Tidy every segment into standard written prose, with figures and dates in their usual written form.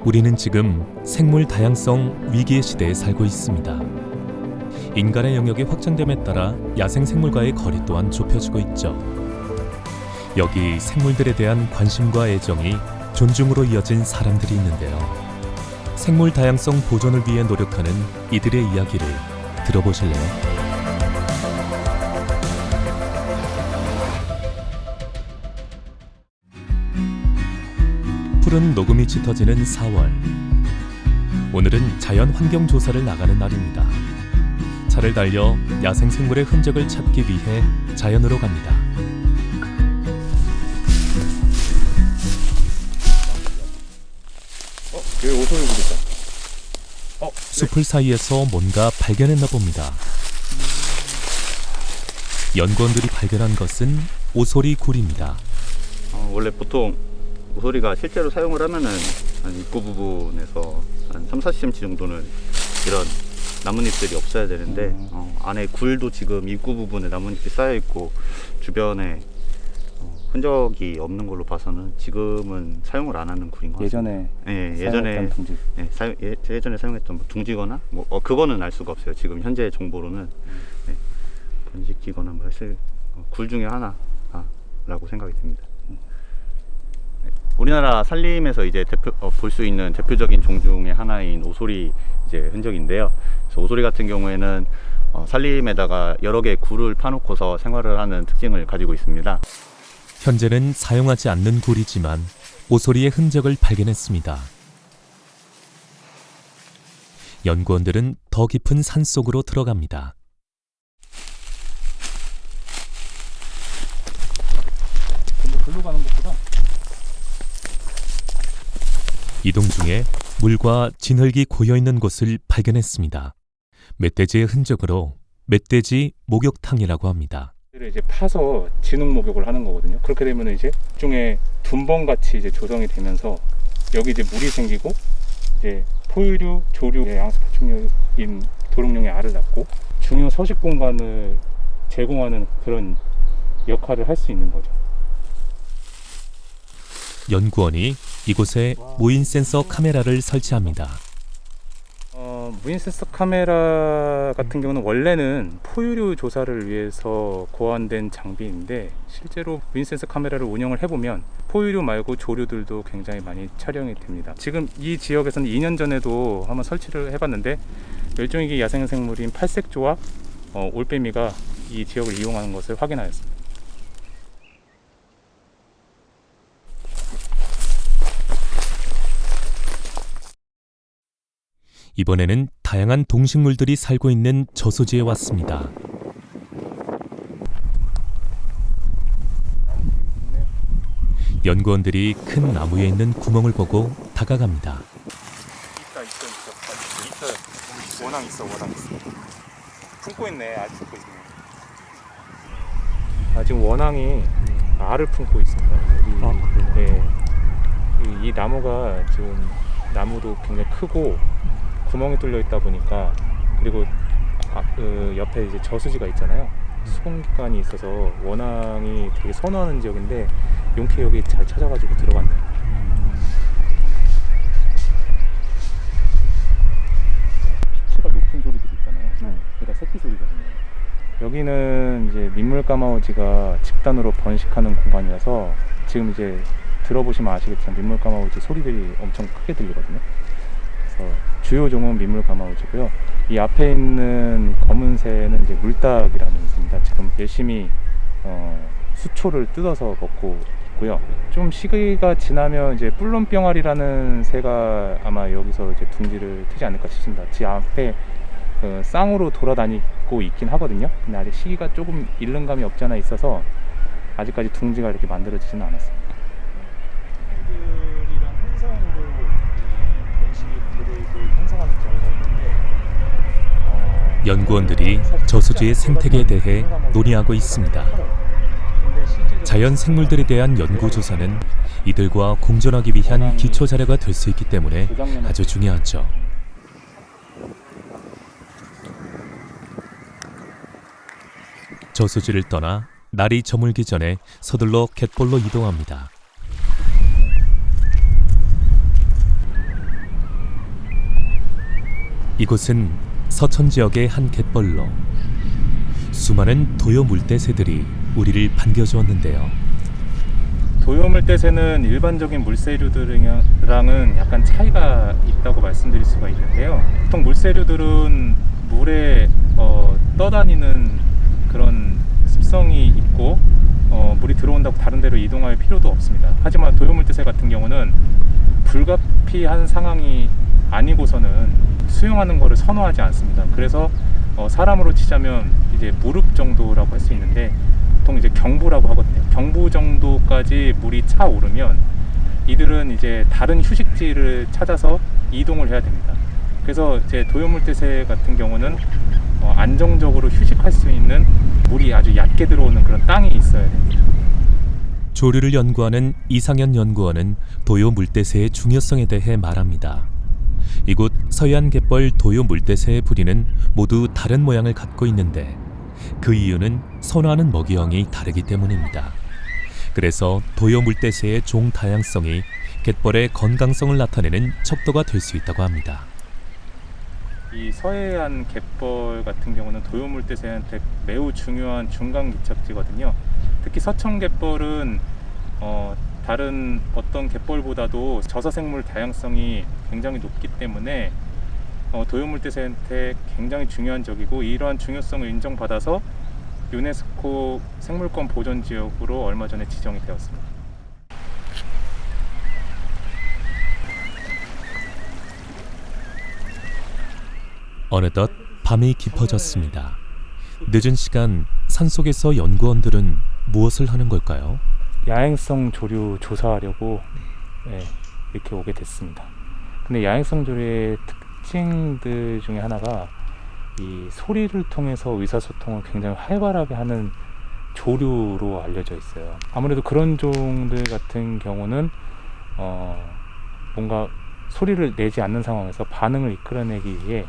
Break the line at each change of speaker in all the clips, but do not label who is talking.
우리는 지금 생물 다양성 위기의 시대에 살고 있습니다. 인간의 영역이 확장됨에 따라 야생 생물과의 거리 또한 좁혀지고 있죠. 여기 생물들에 대한 관심과 애정이 존중으로 이어진 사람들이 있는데요. 생물 다양성 보존을 위해 노력하는 이들의 이야기를 들어보실래요? 푸른 녹음이 짙어지는 4월. 오늘은 자연 환경 조사를 나가는 날입니다. 차를 달려 야생 생물의 흔적을 찾기 위해 자연으로 갑니다.
여기 오소리 부르다.
숲을 사이에서 뭔가 발견했나 봅니다. 연구원들이 발견한 것은 오소리 굴입니다.
원래 보통 오소리가 실제로 사용을 하면은 한 입구 부분에서 한 3-40cm 정도는 이런 나뭇잎들이 없어야 되는데 안에 굴도 지금 입구 부분에 나뭇잎이 쌓여 있고 주변에 흔적이 없는 걸로 봐서는 지금은 사용을 안 하는 굴인 것 같습니다. 예전에
둥지.
예전에 사용했던 뭐 둥지거나 그거는 알 수가 없어요. 지금 현재 정보로는 번식기거나 뭐 했을 굴 중에 하나라고 생각이 됩니다. 우리나라 산림에서 이제 볼 수 있는 대표적인 종 중에 하나인 오소리 이제 흔적인데요. 그래서 오소리 같은 경우에는 산림에다가 여러 개의 굴을 파놓고서 생활을 하는 특징을 가지고 있습니다.
현재는 사용하지 않는 굴이지만 오소리의 흔적을 발견했습니다. 연구원들은 더 깊은 산 속으로 들어갑니다.
근데 글로 가는 것보다
이동 중에 물과 진흙이 고여있는 곳을 발견했습니다. 멧돼지의 흔적으로 멧돼지 목욕탕이라고 합니다.
이제 파서 진흙 목욕을 하는 거거든요. 그렇게 되면 이제 일종의 둔벙 같이 이제 조성이 되면서 여기 이제 물이 생기고 이제 포유류, 조류, 양서 파충류인 도롱뇽의 알을 낳고 중요 서식 공간을 제공하는 그런 역할을 할 수 있는 거죠.
연구원이 이곳에 무인 센서 카메라를 설치합니다.
무인 센서 카메라 같은 경우는 원래는 포유류 조사를 위해서 고안된 장비인데 실제로 무인 센서 카메라를 운영을 해보면 포유류 말고 조류들도 굉장히 많이 촬영이 됩니다. 지금 이 지역에서는 2년 전에도 한번 설치를 해봤는데 멸종위기 야생생물인 팔색조와 올빼미가 이 지역을 이용하는 것을 확인하였습니다.
이번에는 다양한 동식물들이 살고 있는 저수지에 왔습니다. 연구원들이 큰 나무에 있는 구멍을 보고 다가갑니다.
있어. 워낙 있어. 품고 있네. 알 품고 있네. 지금 원앙이 알을 품고 있습니다. 이 나무가 지금 나무도 굉장히 크고 구멍이 뚫려 있다 보니까 그리고 옆에 이제 저수지가 있잖아요. 수공기관이 있어서 원앙이 되게 선호하는 지역인데 용케 여기 잘 찾아가지고 들어갔네요. 피치가 높은 소리들이 있잖아요. 그게 다 새끼 소리거든요. 여기는 이제 민물까마우지가 집단으로 번식하는 공간이라서 지금 이제 들어보시면 아시겠지만 민물까마우지 소리들이 엄청 크게 들리거든요. 주요 종은 민물까마우지고요. 이 앞에 있는 검은 새는 이제 물닭이라는 새입니다. 지금 열심히 수초를 뜯어서 먹고 있고요. 좀 시기가 지나면 이제 뿔론병아리라는 새가 아마 여기서 이제 둥지를 트지 않을까 싶습니다. 지 앞에 쌍으로 돌아다니고 있긴 하거든요. 근데 아직 시기가 조금 잃는 감이 없지 않아 있어서 아직까지 둥지가 이렇게 만들어지지는 않았습니다.
연구원들이 저수지의 생태계에 대해 논의하고 있습니다. 자연 생물들에 대한 연구 조사는 이들과 공존하기 위한 기초 자료가 될 수 있기 때문에 아주 중요하죠. 저수지를 떠나 날이 저물기 전에 서둘러 갯벌로 이동합니다. 이곳은 서천 지역의 한 갯벌로 수많은 도요 물대새들이 우리를 반겨주었는데요.
도요 물대새는 일반적인 물새류들랑은 약간 차이가 있다고 말씀드릴 수가 있는데요. 보통 물새류들은 물에 떠다니는 그런 습성이 있고 물이 들어온다고 다른 데로 이동할 필요도 없습니다. 하지만 도요 물대새 같은 경우는 불가피한 상황이 아니고서는 수영하는 것을 선호하지 않습니다. 그래서 사람으로 치자면 이제 무릎 정도라고 할 수 있는데 보통 이제 경부라고 하거든요. 경부 정도까지 물이 차오르면 이들은 이제 다른 휴식지를 찾아서 이동을 해야 됩니다. 그래서 이제 도요물대새 같은 경우는 안정적으로 휴식할 수 있는 물이 아주 얕게 들어오는 그런 땅이 있어야 됩니다.
조류를 연구하는 이상현 연구원은 도요 물대새의 중요성에 대해 말합니다. 이곳 서해안 갯벌 도요 물대새의 부리는 모두 다른 모양을 갖고 있는데 그 이유는 선호하는 먹이형이 다르기 때문입니다. 그래서 도요 물대새의 종 다양성이 갯벌의 건강성을 나타내는 척도가 될 수 있다고 합니다.
이 서해안 갯벌 같은 경우는 도요 물대새한테 매우 중요한 중간 기착지거든요. 특히 서천 갯벌은 다른 어떤 갯벌보다도 저사생물 다양성이 굉장히 높기 때문에 도요물대새한테 굉장히 중요한 지역이고 이러한 중요성을 인정받아서 유네스코 생물권 보존 지역으로 얼마 전에 지정이 되었습니다.
어느덧 밤이 깊어졌습니다. 늦은 시간 산속에서 연구원들은 무엇을 하는 걸까요?
야행성 조류 조사하려고 이렇게 오게 됐습니다. 근데 야행성 조류의 특징들 중에 하나가 이 소리를 통해서 의사소통을 굉장히 활발하게 하는 조류로 알려져 있어요. 아무래도 그런 종들 같은 경우는 뭔가 소리를 내지 않는 상황에서 반응을 이끌어내기 위해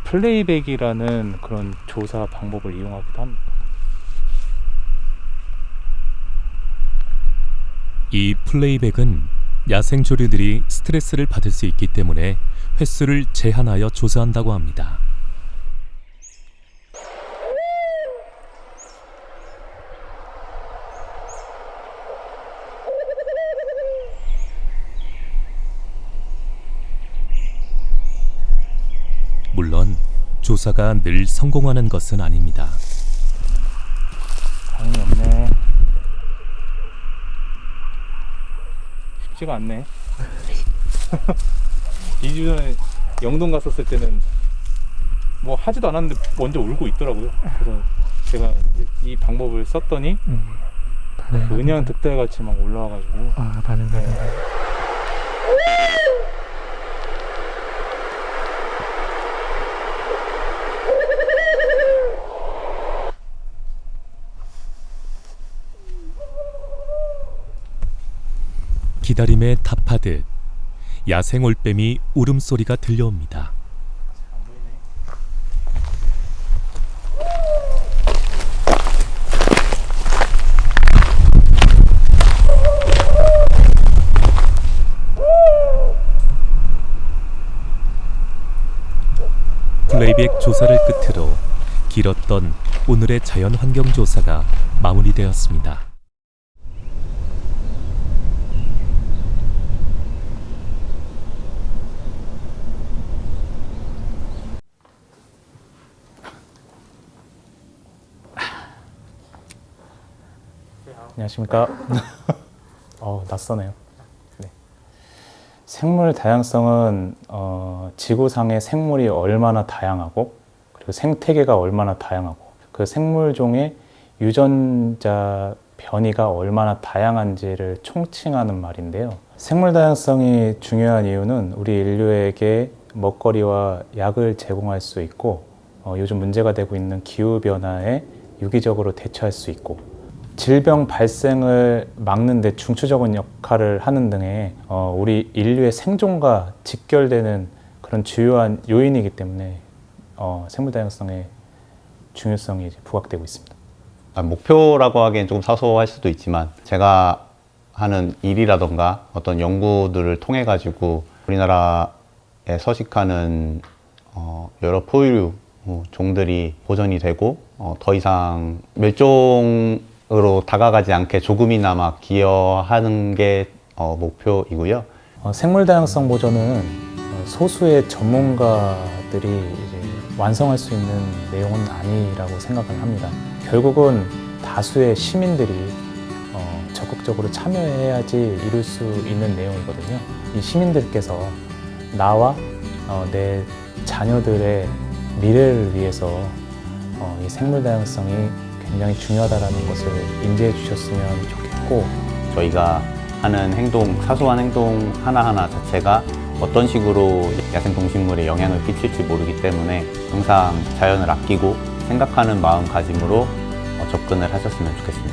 플레이백이라는 그런 조사 방법을 이용하기도 합니다.
이 플레이백은 야생 조류들이 스트레스를 받을 수 있기 때문에 횟수를 제한하여 조사한다고 합니다. 물론 조사가 늘 성공하는 것은 아닙니다.
반응이 없네. 쉽지가 않네. 2주 전에 영동 갔었을 때는 뭐 하지도 않았는데 먼저 울고 있더라고요. 그래서 제가 이 방법을 썼더니 그냥 득달같이 막 올라와가지고
반응.
기다림에 답하듯 야생 올빼미 울음소리가 들려옵니다. 플레이백 조사를 끝으로 길었던 오늘의 자연환경 조사가 마무리되었습니다.
안녕하십니까. 낯서네요. 네. 생물 다양성은 지구상의 생물이 얼마나 다양하고 그리고 생태계가 얼마나 다양하고 그 생물종의 유전자 변이가 얼마나 다양한지를 총칭하는 말인데요. 생물 다양성이 중요한 이유는 우리 인류에게 먹거리와 약을 제공할 수 있고 요즘 문제가 되고 있는 기후변화에 유기적으로 대처할 수 있고 질병 발생을 막는 데 중추적인 역할을 하는 등의 우리 인류의 생존과 직결되는 그런 주요한 요인이기 때문에 생물 다양성의 중요성이 이제 부각되고 있습니다.
목표라고 하기엔 조금 사소할 수도 있지만 제가 하는 일이라던가 어떤 연구들을 통해 가지고 우리나라에 서식하는 여러 포유류 종들이 보존이 되고 더 이상 멸종으로 다가가지 않게 조금이나마 기여하는 게 목표이고요.
생물 다양성 보존은 소수의 전문가들이 이제 완성할 수 있는 내용은 아니라고 생각을 합니다. 결국은 다수의 시민들이 적극적으로 참여해야지 이룰 수 있는 내용이거든요. 이 시민들께서 나와 내 자녀들의 미래를 위해서 이 생물 다양성이 굉장히 중요하다는 것을 인지해 주셨으면 좋겠고,
저희가 하는 행동, 사소한 행동 하나하나 자체가 어떤 식으로 야생동식물에 영향을 끼칠지 모르기 때문에 항상 자연을 아끼고 생각하는 마음가짐으로 접근을 하셨으면 좋겠습니다.